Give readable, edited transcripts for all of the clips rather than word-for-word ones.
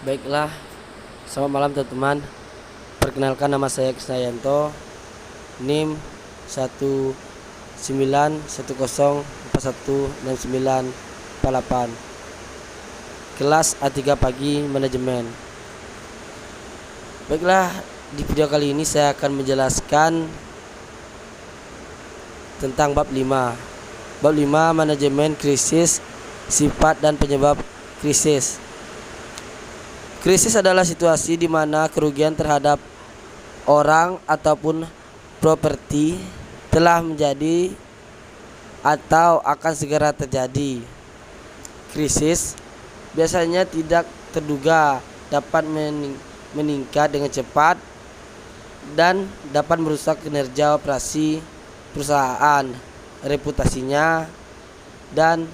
Baiklah, selamat malam teman-teman. Perkenalkan nama saya Krisnayanto, NIM 19104141948. Kelas A3 pagi manajemen. Baiklah, di video kali ini saya akan menjelaskan tentang bab 5. Bab 5 manajemen krisis, sifat dan penyebab krisis. Krisis adalah situasi di mana kerugian terhadap orang ataupun properti telah menjadi atau akan segera terjadi. Krisis biasanya tidak terduga, dapat meningkat dengan cepat dan dapat merusak kinerja operasi perusahaan, reputasinya, dan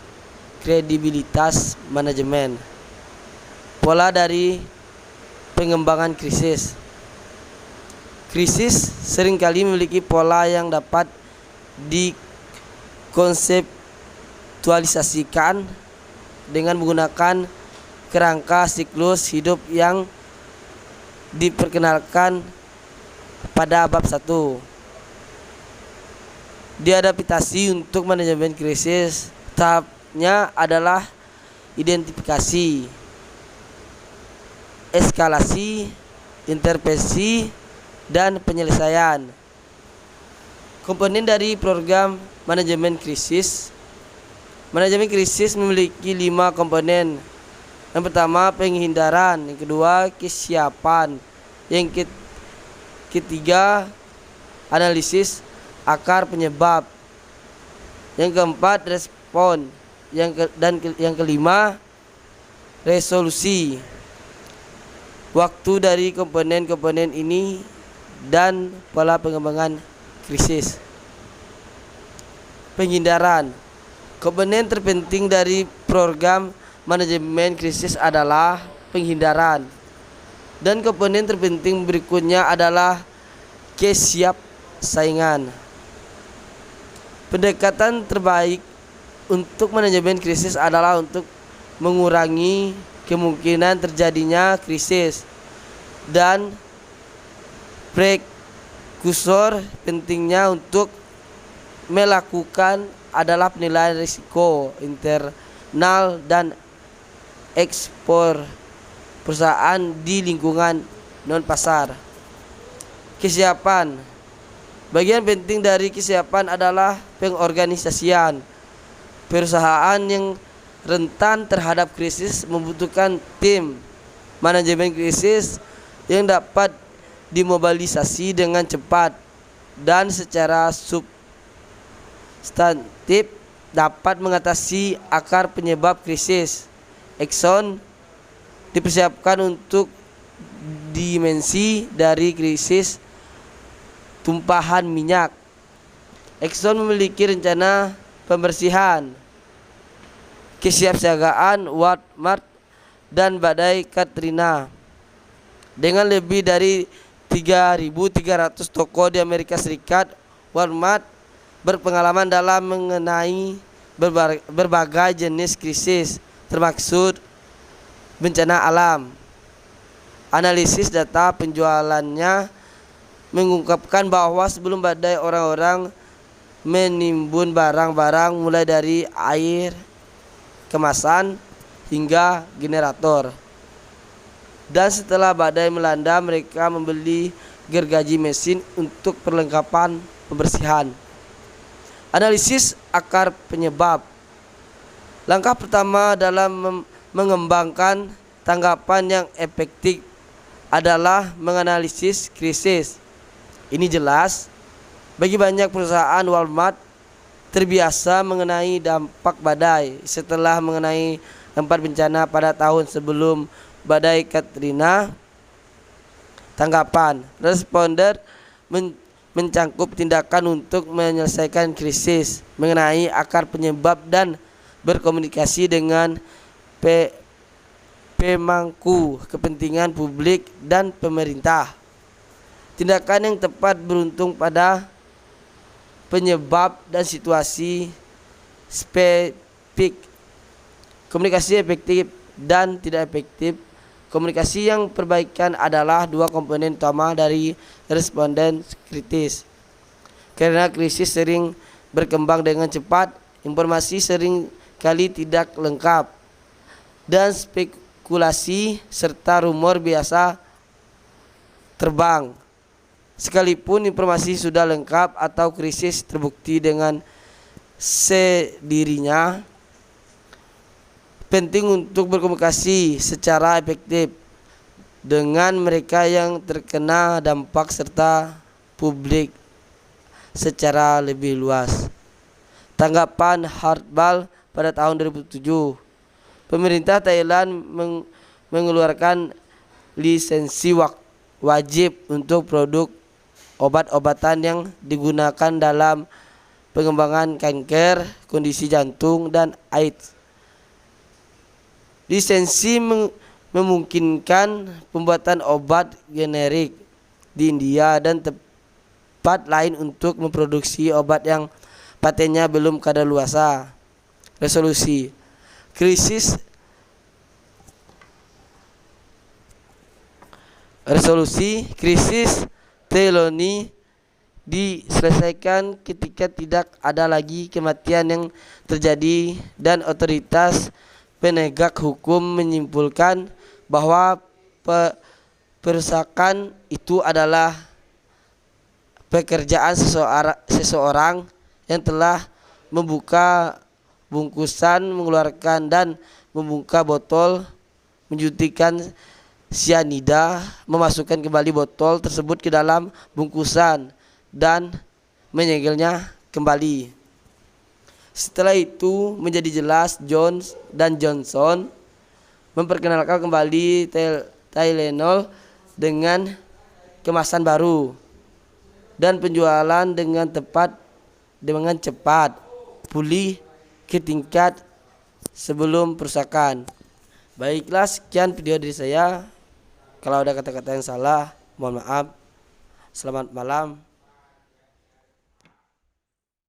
kredibilitas manajemen. Pola dari pengembangan krisis. Krisis seringkali memiliki pola yang dapat dikonseptualisasikan dengan menggunakan kerangka siklus hidup yang diperkenalkan pada bab 1. Diadaptasi untuk manajemen krisis, tahapnya adalah identifikasi, eskalasi, intervensi, dan penyelesaian. Komponen dari program manajemen krisis. Manajemen krisis memiliki 5 komponen. Yang pertama, penghindaran. Yang kedua, kesiapan. Yang ketiga, analisis akar penyebab. Yang keempat, respon. Yang kelima, resolusi. Waktu dari komponen-komponen ini dan pola pengembangan krisis. Penghindaran. Komponen terpenting dari program manajemen krisis adalah penghindaran. Dan komponen terpenting berikutnya adalah kesiapsaingan. Pendekatan terbaik untuk manajemen krisis adalah untuk mengurangi kemungkinan terjadinya krisis, dan prekursor pentingnya untuk melakukan adalah penilaian risiko internal dan ekspor perusahaan di lingkungan non pasar. Kesiapan. Bagian penting dari kesiapan adalah pengorganisasian. Perusahaan yang rentan terhadap krisis membutuhkan tim manajemen krisis yang dapat dimobilisasi dengan cepat dan secara substantif dapat mengatasi akar penyebab krisis. Exxon dipersiapkan untuk dimensi dari krisis tumpahan minyak. Exxon memiliki rencana pembersihan, kesiapsiagaan Walmart dan badai Katrina. Dengan lebih dari 3.300 toko di Amerika Serikat, Walmart berpengalaman dalam mengenai berbagai jenis krisis, termasuk bencana alam. Analisis data penjualannya mengungkapkan bahwa sebelum badai, orang-orang menimbun barang-barang mulai dari air, kemasan, hingga generator. Dan setelah badai melanda, mereka membeli gergaji mesin untuk perlengkapan pembersihan. Analisis akar penyebab. Langkah pertama dalam mengembangkan tanggapan yang efektif adalah menganalisis krisis. Ini jelas bagi banyak perusahaan. Walmart terbiasa mengenai dampak badai setelah mengenai tempat bencana pada tahun sebelum badai Katrina. Tanggapan responder mencangkup tindakan untuk menyelesaikan krisis, mengenai akar penyebab, dan berkomunikasi dengan pemangku kepentingan publik dan pemerintah. Tindakan yang tepat beruntung pada penyebab dan situasi spesifik. Komunikasi efektif dan tidak efektif. Komunikasi yang perbaikan adalah dua komponen utama dari responden kritis. Karena krisis sering berkembang dengan cepat, informasi sering kali tidak lengkap, dan spekulasi serta rumor biasa terbang. Sekalipun informasi sudah lengkap atau krisis terbukti dengan sendirinya, penting untuk berkomunikasi secara efektif dengan mereka yang terkena dampak serta publik secara lebih luas. Tanggapan Hartbal pada tahun 2007, pemerintah Thailand mengeluarkan lisensi wajib untuk produk obat-obatan yang digunakan dalam pengembangan kanker, kondisi jantung, dan AIDS. Lisensi memungkinkan pembuatan obat generik di India dan tempat lain untuk memproduksi obat yang patennya belum kadaluarsa. Resolusi krisis teloni diselesaikan ketika tidak ada lagi kematian yang terjadi dan otoritas penegak hukum menyimpulkan bahwa perusakan itu adalah pekerjaan seseorang yang telah membuka bungkusan, mengeluarkan dan membuka botol, menyuntikkan sianida, memasukkan kembali botol tersebut ke dalam bungkusan dan menyegelnya kembali. Setelah itu menjadi jelas Jones dan Johnson memperkenalkan kembali Tylenol dengan kemasan baru dan penjualan dengan cepat pulih ke tingkat sebelum perusakan. Baiklah, sekian video dari saya. Kalau ada kata-kata yang salah, mohon maaf. Selamat malam.